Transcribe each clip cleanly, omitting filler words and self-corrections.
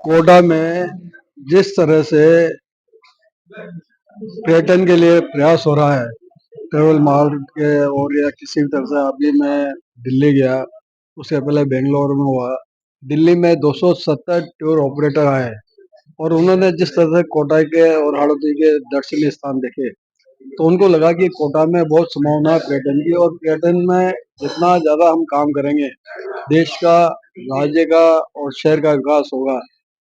कोटा में जिस तरह से पर्यटन के लिए प्रयास हो रहा है ट्रेवल मार्ट के और या किसी भी तरह से, अभी मैं दिल्ली गया, उससे पहले बेंगलोर में हुआ। दिल्ली में 270 टूर ऑपरेटर आए और उन्होंने जिस तरह से कोटा के और हाड़ौती के दर्शनीय स्थान देखे, तो उनको लगा कि कोटा में बहुत संभावना है पर्यटन की, और पर्यटन में जितना ज़्यादा हम काम करेंगे देश का, राज्य का और शहर का विकास होगा।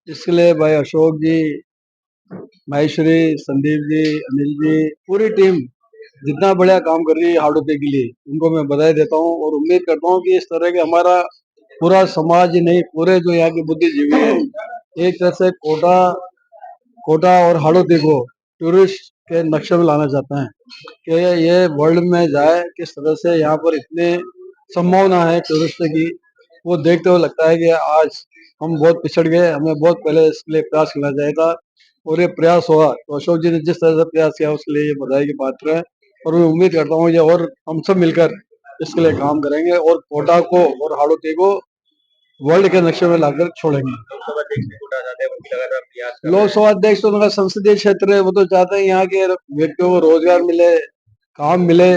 इसके लिए भाई अशोक जी, माहेश्वरी, संदीप जी, अनिल जी, पूरी टीम जितना बढ़िया काम कर रही है हाड़ौती के लिए, उनको मैं बधाई देता हूँ और उम्मीद करता हूँ कि इस तरह के हमारा पूरा समाज ही नहीं, पूरे जो यहाँ के बुद्धिजीवी है, एक तरह से कोटा कोटा और हाड़ौती को टूरिस्ट के नक्शे में लाना चाहते हैं कि ये वर्ल्ड में जाए। किस तरह से यहाँ पर इतने संभावना है टूरिस्ट की, वो देखते हुए लगता है कि आज हम बहुत पिछड़ गए, हमें बहुत पहले इसके लिए प्रयास करना चाहिए था और ये प्रयास हुआ। तो अशोक जी ने जिस तरह से प्रयास किया उसके लिए ये बधाई की पात्र है, और मैं उम्मीद करता हूँ ये और हम सब मिलकर इसके लिए काम करेंगे और कोटा को और हाड़ौती को वर्ल्ड के नक्शे में लाकर छोड़ेंगे। लोकसभा अध्यक्ष तो उनका संसदीय क्षेत्र है, वो तो चाहते हैं यहाँ के व्यक्तियों को रोजगार मिले, काम मिले,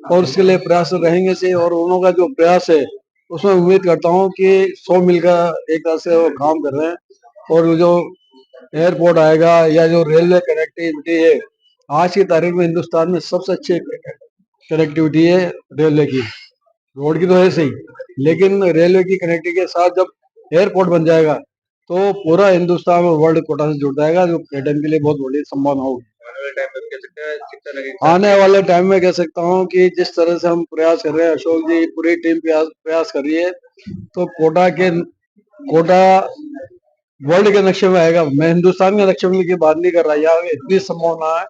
और उसके लिए प्रयास रहेंगे से, और उन्हों का जो प्रयास है उसमें उम्मीद करता हूँ कि 100 मिलकर एक तरह से वो काम कर रहे हैं। और जो एयरपोर्ट आएगा या जो रेलवे कनेक्टिविटी है, आज की तारीख में हिंदुस्तान में सबसे अच्छी कनेक्टिविटी है रेलवे की। रोड की तो है सही, लेकिन रेलवे की कनेक्टिविटी के साथ जब एयरपोर्ट बन जाएगा तो पूरा हिंदुस्तान और वर्ल्ड कोटा से जुड़ जाएगा, जो पर्यटन के लिए बहुत बड़ी संभावना होगी। आने वाले टाइम में कह सकता हूँ कि जिस तरह से हम प्रयास कर रहे हैं, अशोक जी पूरी टीम प्रयास कर रही है, तो कोटा वर्ल्ड के नक्शे में आएगा। मैं हिंदुस्तान के नक्शे में की बात नहीं कर रहा, यहाँ इतनी संभावना है,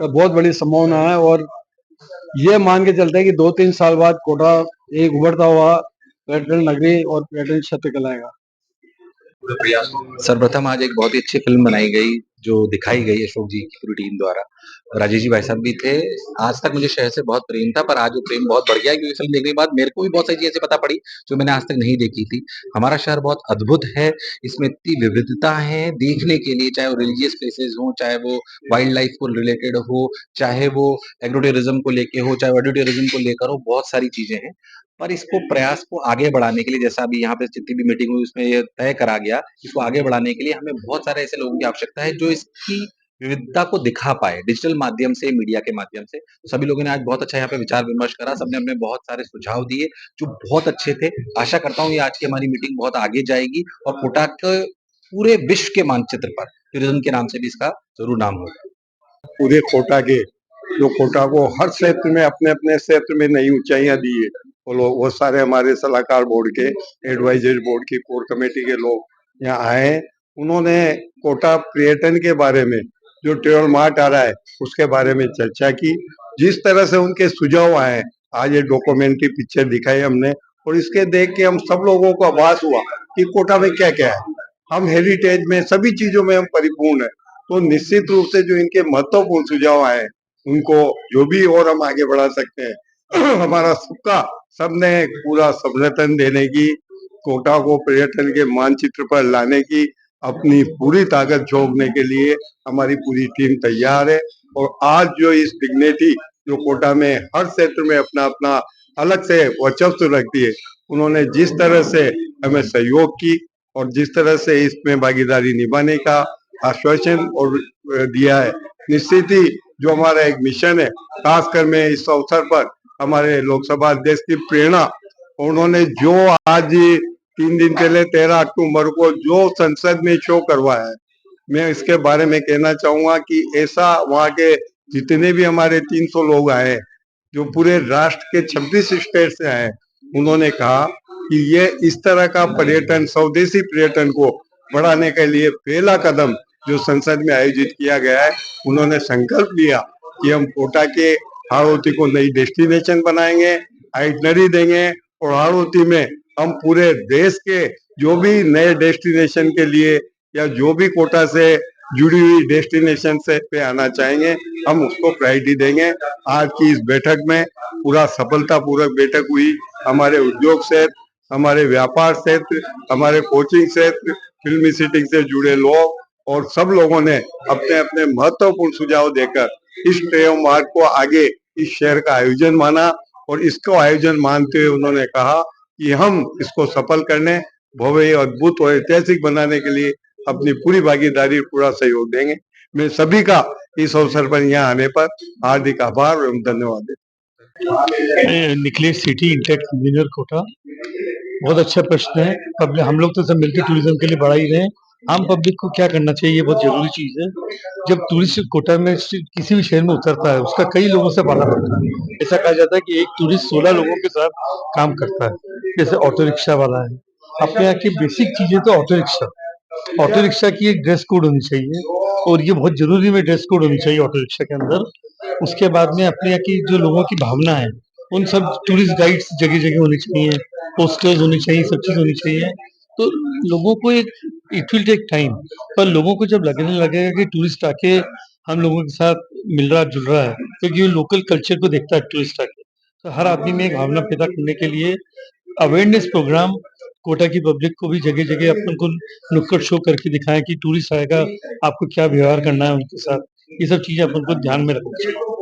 बहुत बड़ी संभावना है, और ये मान के चलते हैं कि 2-3 साल बाद कोटा एक उभरता हुआ पर्यटन नगरी और पर्यटन क्षेत्र कहलाएगा। सर्वप्रथम आज एक बहुत ही अच्छी फिल्म बनाई गई जो दिखाई गई अशोक जी की पूरी टीम द्वारा। राजेश जी भाई साहब भी थे। आज तक मुझे शहर से बहुत प्रेम था, पर आज वो प्रेम बहुत बढ़ गया क्योंकि फिल्म देखने के बाद मेरे को भी बहुत सारी चीजें पता पड़ी जो मैंने आज तक नहीं देखी थी। हमारा शहर बहुत अद्भुत है, इसमें इतनी विविधता है देखने के लिए, चाहे वो रिलीजियस प्लेसेस हो, चाहे वो वाइल्ड लाइफ को रिलेटेड हो, चाहे वो एग्रो टूरिज्म को लेके हो, चाहे ऑडियो टूरिज्म को लेकर हो, बहुत सारी चीजें हैं। पर इसको प्रयास को आगे बढ़ाने के लिए, जैसा अभी यहाँ पे जितनी भी मीटिंग हुई उसमें ये तय करा गया, इसको आगे बढ़ाने के लिए हमें बहुत सारे ऐसे लोगों की आवश्यकता है जो इसकी विविधता को दिखा पाए डिजिटल माध्यम से, मीडिया के माध्यम से। तो सभी लोगों ने आज बहुत अच्छा यहाँ पे विचार विमर्श करा, सबने अपने बहुत सारे सुझाव दिए जो बहुत अच्छे थे। आशा करता हूँ ये आज की हमारी मीटिंग बहुत आगे जाएगी और कोटा के पूरे विश्व के मानचित्र पर टूरिज्म के नाम से भी इसका जरूर नाम होगा। पूरे कोटा के, जो कोटा को हर क्षेत्र में अपने अपने क्षेत्र में नई ऊंचाइयां दी है, वो सारे हमारे सलाहकार बोर्ड के, एडवाइजरी बोर्ड की कोर कमेटी के लोग यहाँ आए। उन्होंने कोटा पर्यटन के बारे में, जो ट्रेवल मार्ट आ रहा है उसके बारे में चर्चा की। जिस तरह से उनके सुझाव आए, आज ये डॉक्यूमेंट्री पिक्चर दिखाई हमने, और इसके देख के हम सब लोगों को आभास हुआ कि कोटा में क्या क्या है। हम हेरिटेज में सभी चीजों में हम परिपूर्ण है। तो निश्चित रूप से जो इनके महत्वपूर्ण सुझाव आए, उनको जो भी और हम आगे बढ़ा सकते हैं हमारा सबका, सबने पूरा समर्थन देने की, कोटा को पर्यटन के मानचित्र पर लाने की अपनी पूरी ताकत झोंकने के लिए हमारी पूरी टीम तैयार है। और आज जो इस डिग्निटी जो कोटा में हर क्षेत्र में अपना अपना अलग से वर्चस्व रखती है, उन्होंने जिस तरह से हमें सहयोग की और जिस तरह से इसमें भागीदारी निभाने का आश्वासन और दिया है, निश्चित ही जो हमारा एक मिशन है, खासकर मैं इस अवसर पर हमारे लोकसभा अध्यक्ष की प्रेरणा, उन्होंने जो आज 3 दिन पहले 13 अक्टूबर को जो संसद में शो करवाया है, मैं इसके बारे में कहना चाहूंगा कि ऐसा वहाँ के जितने भी हमारे 300 लोग आए, जो पूरे राष्ट्र के 26 स्टेट से आए, उन्होंने कहा कि ये इस तरह का पर्यटन, स्वदेशी पर्यटन को बढ़ाने के लिए पहला कदम जो संसद में आयोजित किया गया है। उन्होंने संकल्प लिया कि हम कोटा के हाड़ौती को नई डेस्टिनेशन बनाएंगे, आइटनरी देंगे, और हाड़ौती में हम पूरे देश के जो भी नए डेस्टिनेशन के लिए या जो भी कोटा से जुड़ी हुई डेस्टिनेशन से पे आना चाहेंगे, हम उसको प्रायोरिटी देंगे। आज की इस बैठक में पूरा सफलतापूर्वक बैठक हुई। हमारे उद्योग से हमारे व्यापार क्षेत्र, हमारे कोचिंग क्षेत्र, फिल्मी सिटी से जुड़े लोग और सब लोगों ने अपने अपने महत्वपूर्ण सुझाव देकर इस ट्रेव मार्ग को आगे इस शहर का आयोजन माना और इसको आयोजन मानते हुए उन्होंने कहा कि हम इसको सफल करने, भव्य, अद्भुत और ऐतिहासिक बनाने के लिए अपनी पूरी भागीदारी, पूरा सहयोग देंगे। मैं सभी का इस अवसर पर यहाँ आने पर हार्दिक आभार एवं धन्यवाद देता Niklesh city intact engineer Kota. बहुत अच्छा प्रश्न है। हम लोग तो सब मिलकर टूरिज्म के लिए बढ़ा ही रहे हैं। आम पब्लिक को क्या करना चाहिए, ये बहुत जरूरी चीज है। जब टूरिस्ट कोटा में किसी भी शहर में उतरता है, उसका कई लोगों से वादा पड़ता है। ऐसा कहा जाता है कि एक टूरिस्ट 16 लोगों के साथ काम करता है। जैसे ऑटो रिक्शा वाला है, अपने यहाँ की बेसिक चीजें तो ऑटो रिक्शा की एक ड्रेस कोड होनी चाहिए, और ये बहुत जरूरी में ड्रेस कोड होनी चाहिए ऑटो रिक्शा के अंदर। उसके बाद में अपने यहाँ की जो लोगों की भावना है, उन सब टूरिस्ट गाइड्स जगह जगह होनी चाहिए, पोस्टर्स होनी चाहिए, सब चीज होनी चाहिए। तो लोगों को एक इट विल टेक टाइम, पर लोगों को जब लगने लगेगा कि टूरिस्ट आके हम लोगों के साथ मिल रहा जुल रहा है, क्योंकि वो लोकल कल्चर को देखता है टूरिस्ट आके, तो हर आदमी में एक भावना पैदा करने के लिए अवेयरनेस प्रोग्राम कोटा की पब्लिक को भी जगह जगह अपन को नुक्कड़ शो करके दिखाएं कि टूरिस्ट आएगा, आपको क्या व्यवहार करना है उनके साथ। ये सब चीजें अपन को ध्यान में रखनी चाहिए।